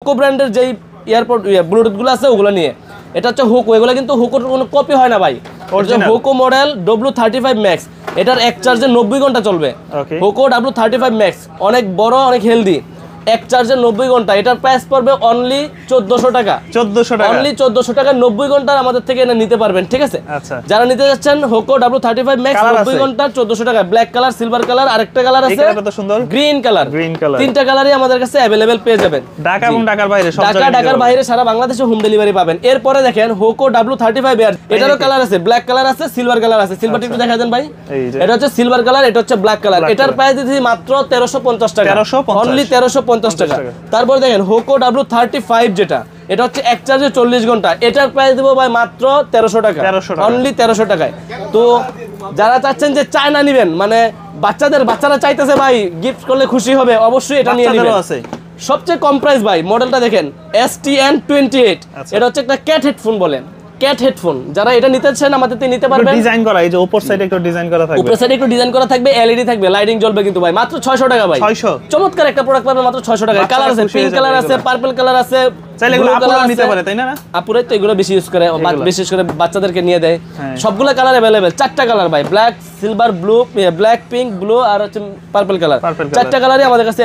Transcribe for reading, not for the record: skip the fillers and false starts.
Hoco ব্র্যান্ডের যেই AirPod Bluetooth গুলো আছে ওগুলো নিয়ে। এটা হচ্ছে হোকো, এগুলো কিন্তু হোকোর কোনো কপি হয় না ভাই, হোকো মডেল W35 Max, এটার এক চার্জে 90 ঘন্টা চলবে। হোকো W35 Max অনেক বড়, অনেক হেলদি, এক চার্জে 90 ঘন্টা। এটার প্রাইস পড়বে অনলি 1400 টাকা। 1400 টাকা, অনলি 1400 টাকা 90 ঘন্টা আমাদের থেকে এটা নিতে পারবেন, ঠিক আছে? আচ্ছা, যারা নিতে যাচ্ছেন হোকো W35 Max 90 ঘন্টা 1400 টাকা, ব্ল্যাক কালার, সিলভার কালার, আরেকটা কালার আছে এটা সুন্দর গ্রিন কালার। গ্রিন কালার, তিনটা কালারই আমাদের কাছে अवेलेबल পেয়ে যাবেন। ঢাকা এবং ঢাকার বাইরে সব জায়গায়, ঢাকার বাইরে সারা বাংলাদেশে হোম ডেলিভারি পাবেন। এরপরে দেখেন হোকো W35 Air, এটারও কালার আছে, ব্ল্যাক কালার আছে, সিলভার কালার আছে। সিলভারটা একটু দেখা দেন ভাই, এটা হচ্ছে সিলভার কালার, এটা হচ্ছে ব্ল্যাক কালার। এটার প্রাইস দিচ্ছি মাত্র 1350 টাকা, অনলি 1350 টাকা। তারপর দেখেন হোকো W35 যেটা, এটা হচ্ছে এক চার্জে 40 ঘন্টা, এটার প্রাইস দেবো ভাই মাত্র 1300 টাকা, অনলি 1300 টাকায়। তো যারা চাচ্ছেন যে চায়না নেবেন, মানে বাচ্চারা চাইতেছে ভাই গিফট করলে খুশি হবে, অবশ্যই এটা নিয়ে নেবেন। সবচেয়ে কম প্রাইস ভাই, মডেলটা দেখেন STN28, এটা হচ্ছে একটা ক্যাট হেডফোন বলেন, ক্যাট হেডফোন। যারা এটা নিতে চান আমাদেরতে নিতে পারবেন। ডিজাইন করা, এই যে উপর সাইডে একটু ডিজাইন করা থাকবে, উপর সাইডে একটু ডিজাইন করা থাকবে, এলইডি থাকবে, লাইটিং জ্বলবে কিন্তু ভাই মাত্র 600 টাকা ভাই। 600, চমৎকার একটা প্রোডাক্ট পাবেন মাত্র 600 টাকা। কালার আছে, পিঙ্ক কালার আছে, পার্পল কালার আছে, চাইলে এগুলো আপুরা নিতে পারে, তাই না? আপুরাই তো এগুলো বেশি ইউজ করে, বিশেষ করে বাচ্চাদেরকে নিয়ে দেয়। সবগুলো কালার अवेलेबल, চারটা কালার ভাই, black, silver, blue, black, pink, blue আর হচ্ছে পার্পল কালার, চারটা কালারই আমাদের কাছে